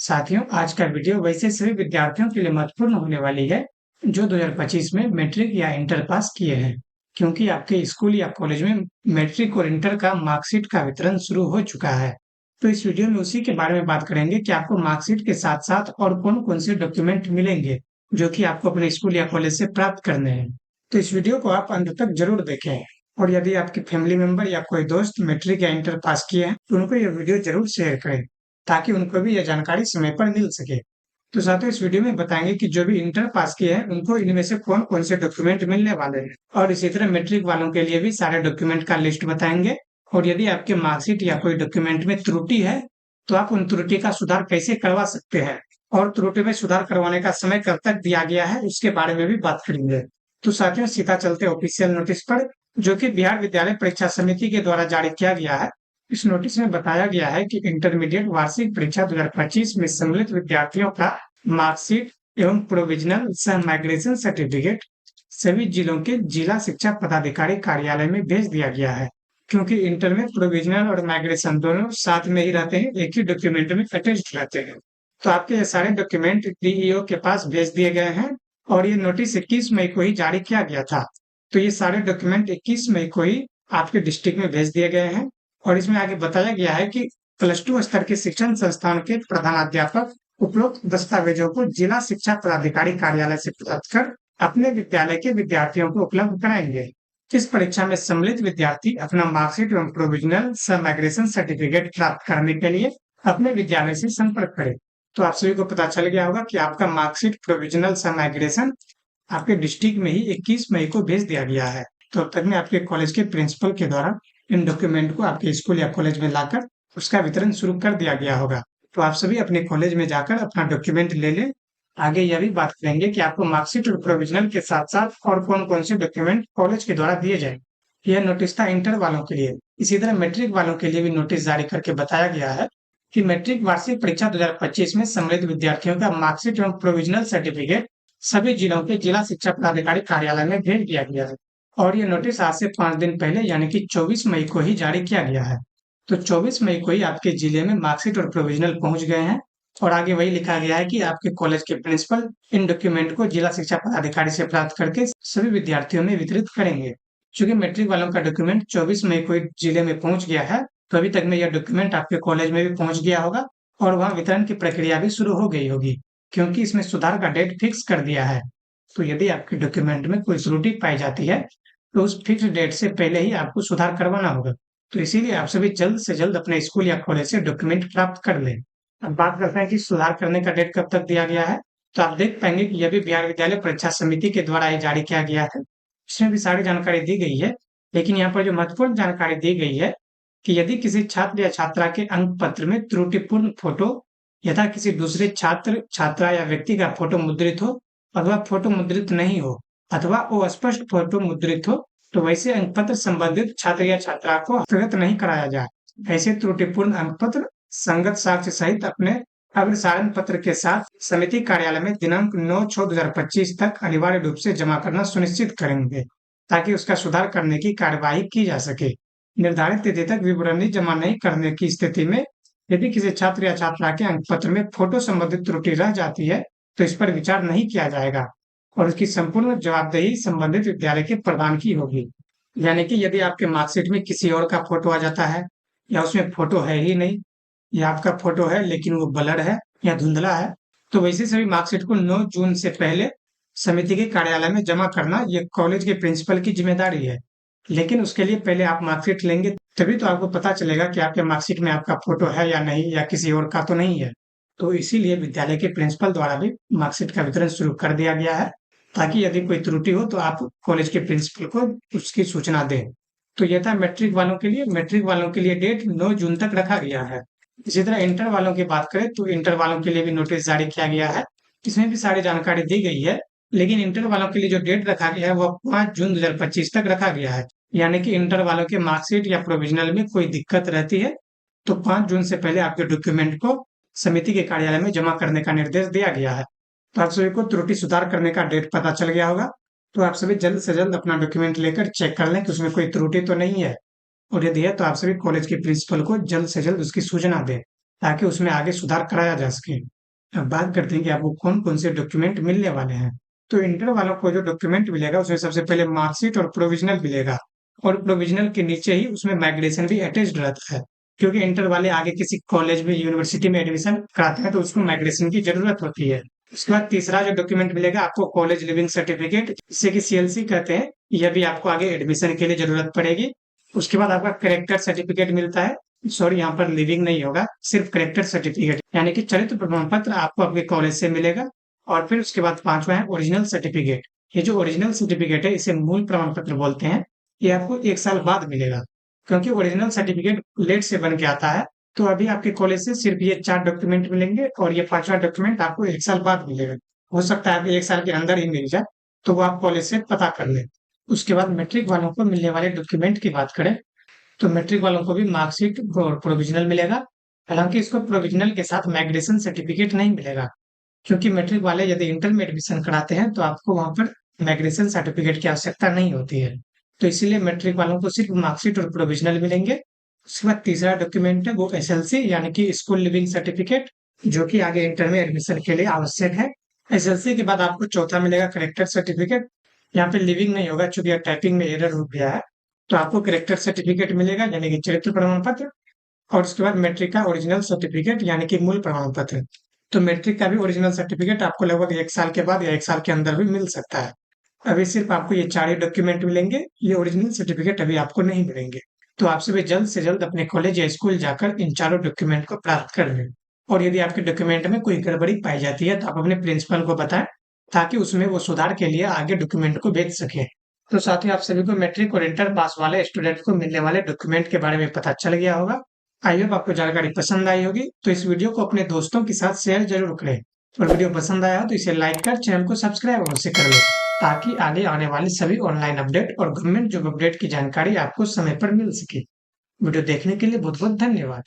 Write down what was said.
साथियों, आज का वीडियो वैसे सभी विद्यार्थियों के लिए महत्वपूर्ण होने वाली है जो 2025 में मैट्रिक या इंटर पास किए हैं, क्योंकि आपके स्कूल या कॉलेज में मैट्रिक और इंटर का मार्कशीट का वितरण शुरू हो चुका है। तो इस वीडियो में उसी के बारे में बात करेंगे कि आपको मार्कशीट के साथ साथ और कौन कौन से डॉक्यूमेंट मिलेंगे जो कि आपको अपने स्कूल या कॉलेज से प्राप्त करने हैं। तो इस वीडियो को आप अंत तक जरूर देखें, और यदि आपके फैमिली मेंबर या कोई दोस्त मैट्रिक या इंटर पास किए हैं तो उनको यह वीडियो जरूर शेयर करें, ताकि उनको भी यह जानकारी समय पर मिल सके। तो साथियों, इस वीडियो में बताएंगे कि जो भी इंटर पास किए हैं उनको इनमें से कौन कौन से डॉक्यूमेंट मिलने वाले हैं, और इसी तरह मैट्रिक वालों के लिए भी सारे डॉक्यूमेंट का लिस्ट बताएंगे। और यदि आपके मार्कशीट या कोई डॉक्यूमेंट में त्रुटि है तो आप उन त्रुटि का सुधार कैसे करवा सकते हैं, और त्रुटि में सुधार करवाने का समय कब तक दिया गया है उसके बारे में भी बात करेंगे। तो साथियों, सीधा चलते ऑफिशियल नोटिस पर, जो कि बिहार विद्यालय परीक्षा समिति के द्वारा जारी किया गया है। इस नोटिस में बताया गया है कि इंटरमीडिएट वार्षिक परीक्षा 2025 में सम्मिलित विद्यार्थियों का मार्कशीट एवं प्रोविजनल सह माइग्रेशन सर्टिफिकेट सभी जिलों के जिला शिक्षा पदाधिकारी कार्यालय में भेज दिया गया है, क्योंकि इंटर में प्रोविजनल और माइग्रेशन दोनों साथ में ही रहते हैं, एक ही डॉक्यूमेंट में अटैच्ड रहते हैं। तो आपके ये सारे डॉक्यूमेंट डीईओ के पास भेज दिए गए हैं, और ये नोटिस 21 मई को ही जारी किया गया था। तो ये सारे डॉक्यूमेंट 21 मई को ही आपके डिस्ट्रिक्ट में भेज दिए गए हैं। और इसमें आगे बताया गया है कि +2 स्तर के शिक्षण संस्थान के प्रधानाध्यापक उपरोक्त दस्तावेजों को जिला शिक्षा पदाधिकारी कार्यालय से प्राप्त कर अपने विद्यालय के विद्यार्थियों को उपलब्ध कराएंगे। इस परीक्षा में सम्मिलित विद्यार्थी अपना मार्कशीट एवं प्रोविजनल सह माइग्रेशन सर्टिफिकेट प्राप्त करने के लिए अपने विद्यालय से संपर्क करें। तो आप सभी को पता चल गया होगा कि आपका मार्कशीट, प्रोविजनल सह माइग्रेशन आपके डिस्ट्रिक्ट में ही 21 मई को भेज दिया गया है। तो अब तक में आपके कॉलेज के प्रिंसिपल के द्वारा इन डॉक्यूमेंट को आपके स्कूल या कॉलेज में लाकर उसका वितरण शुरू कर दिया गया होगा। तो आप सभी अपने कॉलेज में जाकर अपना डॉक्यूमेंट ले लें। आगे यह भी बात करेंगे कि आपको मार्कशीट और प्रोविजनल के साथ-साथ और कौन-कौन से डॉक्यूमेंट कॉलेज के द्वारा दिए जाएँ। यह नोटिस था इंटर वालों के लिए। इसी तरह मैट्रिक वालों के लिए भी नोटिस जारी करके बताया गया है कि मैट्रिक वार्षिक परीक्षा 2025 में सम्मिलित विद्यार्थियों का मार्कशीट एवं प्रोविजनल सर्टिफिकेट सभी जिलों के जिला शिक्षा पदाधिकारी कार्यालय में भेज दिया गया है। और ये नोटिस आज से 5 दिन पहले यानी कि 24 मई को ही जारी किया गया है। तो 24 मई को ही आपके जिले में मार्कशीट और प्रोविजनल पहुंच गए हैं, और आगे वही लिखा गया है कि आपके कॉलेज के प्रिंसिपल इन डॉक्यूमेंट को जिला शिक्षा पदाधिकारी से प्राप्त करके सभी विद्यार्थियों में वितरित करेंगे। चूंकि मैट्रिक वालों का डॉक्यूमेंट 24 मई को ही जिले में पहुंच गया है, तो अभी तक में यह डॉक्यूमेंट आपके कॉलेज में भी पहुंच गया होगा, और वहां वितरण की प्रक्रिया भी शुरू हो गई होगी, क्योंकि इसमें सुधार का डेट फिक्स कर दिया है। तो यदि आपके डॉक्यूमेंट में कोई त्रुटि पाई जाती है तो उस फिक्स डेट से पहले ही आपको सुधार करवाना होगा। तो इसीलिए आप सभी जल्द से जल्द अपने स्कूल या कॉलेज से डॉक्यूमेंट प्राप्त कर लें। अब बात करते हैं कि सुधार करने का डेट कब तक दिया गया है। तो आप देख पाएंगे कि यह भी बिहार विद्यालय परीक्षा समिति के द्वारा ही जारी किया गया है। इसमें भी सारी जानकारी दी गई है, लेकिन यहाँ पर जो महत्वपूर्ण जानकारी दी गई है कि यदि किसी छात्र या छात्रा के अंक पत्र में त्रुटिपूर्ण फोटो यथा किसी दूसरे छात्र, छात्रा या व्यक्ति का फोटो मुद्रित हो, अथवा फोटो मुद्रित नहीं हो, अथवा अस्पष्ट फोटो मुद्रित हो, तो वैसे अंक पत्र संबंधित छात्र या छात्रा को हस्तगत नहीं कराया जाए। ऐसे त्रुटिपूर्ण अंक पत्र संगत साक्ष्य सहित अपने अग्रसारण पत्र के साथ समिति कार्यालय में दिनांक 9/6/2025 तक अनिवार्य रूप से जमा करना सुनिश्चित करेंगे, ताकि उसका सुधार करने की कार्यवाही की जा सके। निर्धारित तिथि तक विवरणी जमा नहीं करने की स्थिति में यदि किसी छात्र या छात्रा के अंक पत्र में फोटो संबंधित त्रुटि रह जाती है तो इस पर विचार नहीं किया जाएगा, और उसकी संपूर्ण जवाबदेही संबंधित विद्यालय के प्रधान की होगी। यानी कि यदि आपके मार्कशीट में किसी और का फोटो आ जाता है, या उसमें फोटो है ही नहीं, या आपका फोटो है लेकिन वो ब्लर है या धुंधला है, तो वैसे सभी मार्कशीट को 9 जून से पहले समिति के कार्यालय में जमा करना ये कॉलेज के प्रिंसिपल की जिम्मेदारी है। लेकिन उसके लिए पहले आप मार्कशीट लेंगे, तभी तो आपको पता चलेगा कि आपके मार्कशीट में आपका फोटो है या नहीं, या किसी और का तो नहीं है। तो इसीलिए विद्यालय के प्रिंसिपल द्वारा भी मार्कशीट का वितरण शुरू कर दिया गया है, ताकि यदि कोई त्रुटि हो तो आप कॉलेज के प्रिंसिपल को उसकी सूचना दें। तो यह था मैट्रिक वालों के लिए। मैट्रिक वालों के लिए डेट 9 जून तक रखा गया है। इसी तरह इंटर वालों की बात करें तो इंटर वालों के लिए भी नोटिस जारी किया गया है। इसमें भी सारी जानकारी दी गई है, लेकिन इंटर वालों के लिए जो डेट रखा गया है वह 5 जून 2025 तक रखा गया है। यानी कि इंटर वालों के मार्कशीट या प्रोविजनल में कोई दिक्कत रहती है तो 5 जून से पहले आपके डॉक्यूमेंट को समिति के कार्यालय में जमा करने का निर्देश दिया गया है। तो आप सभी को त्रुटि सुधार करने का डेट पता चल गया होगा। तो आप सभी जल्द से जल्द अपना डॉक्यूमेंट लेकर चेक कर लें कि उसमें कोई त्रुटि तो नहीं है, और यदि है तो आप सभी कॉलेज के प्रिंसिपल को जल्द से जल्द उसकी सूचना दें, ताकि उसमें आगे सुधार कराया जा सके। अब बात करते हैं कि आपको कौन-कौन से डॉक्यूमेंट मिलने वाले हैं। तो इंटर वालों को जो डॉक्यूमेंट मिलेगा उसमें सबसे पहले मार्कशीट और प्रोविज़नल मिलेगा और प्रोविज़नल के नीचे ही उसमें माइग्रेशन भी अटैच्ड रहता है। क्योंकि इंटर वाले आगे किसी कॉलेज में, यूनिवर्सिटी में एडमिशन कराते हैं तो उसको माइग्रेशन की ज़रूरत होती है। उसके बाद तीसरा जो डॉक्यूमेंट मिलेगा आपको कॉलेज लिविंग सर्टिफिकेट, जिसे कि सीएलसी कहते हैं। यह भी आपको आगे एडमिशन के लिए ज़रूरत पड़ेगी। उसके बाद आपका कैरेक्टर सर्टिफिकेट मिलता है। सॉरी, यहाँ पर लिविंग नहीं होगा, सिर्फ कैरेक्टर सर्टिफिकेट यानी कि चरित्र प्रमाण पत्र आपको आपके कॉलेज से मिलेगा। और फिर उसके बाद पांचवा है ओरिजिनल सर्टिफिकेट। ये जो ओरिजिनल सर्टिफिकेट है इसे मूल प्रमाण पत्र बोलते हैं। ये आपको 1 साल बाद मिलेगा, क्योंकि ओरिजिनल सर्टिफिकेट लेट से बन के आता है। तो अभी आपके कॉलेज से सिर्फ ये 4 डॉक्यूमेंट मिलेंगे और ये पांचवा डॉक्यूमेंट आपको 1 साल बाद मिलेगा। हो सकता है आपको 1 साल के अंदर ही मिल जाए, तो वो आप कॉलेज से पता कर लें। उसके बाद मैट्रिक वालों को मिलने वाले डॉक्यूमेंट की बात करें तो मैट्रिक वालों को भी मार्कशीट और प्रोविजनल मिलेगा। हालांकि इसको प्रोविजनल के साथ माइग्रेशन सर्टिफिकेट नहीं मिलेगा, क्योंकि मैट्रिक वाले यदि इंटर में एडमिशन कराते हैं तो आपको वहां पर माइग्रेशन सर्टिफिकेट की आवश्यकता नहीं होती है। तो इसीलिए मैट्रिक वालों को सिर्फ मार्कशीट और प्रोविजनल मिलेंगे। उसके बाद तीसरा डॉक्यूमेंट है वो एसएलसी यानी कि स्कूल लिविंग सर्टिफिकेट, जो कि आगे इंटर में एडमिशन के लिए आवश्यक है। एसएलसी के बाद आपको चौथा मिलेगा करेक्टर सर्टिफिकेट। यहाँ पे लिविंग नहीं होगा, चूंकि टाइपिंग में एरर हो गया है। तो आपको करेक्टर सर्टिफिकेट मिलेगा यानी कि चरित्र प्रमाण पत्र। और उसके बाद मैट्रिक का ओरिजिनल सर्टिफिकेट यानी कि मूल प्रमाण पत्र। तो मैट्रिक का भी ओरिजिनल सर्टिफिकेट आपको लगभग 1 साल के बाद या 1 साल के अंदर भी मिल सकता है। अभी सिर्फ आपको ये 4 ही डॉक्यूमेंट मिलेंगे, ये ओरिजिनल सर्टिफिकेट अभी आपको नहीं मिलेंगे। तो आपसे भी जल्द से जल्द अपने कॉलेज या स्कूल जाकर इन चारों डॉक्यूमेंट को प्राप्त कर लें। और यदि आपके डॉक्यूमेंट में कोई गड़बड़ी पाई जाती है तो आप अपने प्रिंसिपल को बताएं, ताकि उसमें वो सुधार के लिए आगे डॉक्यूमेंट को भेज सके। तो साथ ही आप सभी को मैट्रिक और इंटर पास वाले स्टूडेंट को मिलने वाले डॉक्यूमेंट के बारे में पता चल गया होगा। आई होप आपको जानकारी पसंद आई होगी। तो इस वीडियो को अपने दोस्तों के साथ शेयर जरूर करें। और वीडियो पसंद आया हो तो इसे लाइक कर चैनल को सब्सक्राइब अवश्य कर लें, ताकि आगे आने वाले सभी ऑनलाइन अपडेट और गवर्नमेंट जॉब अपडेट की जानकारी आपको समय पर मिल सके। वीडियो देखने के लिए बहुत बहुत धन्यवाद।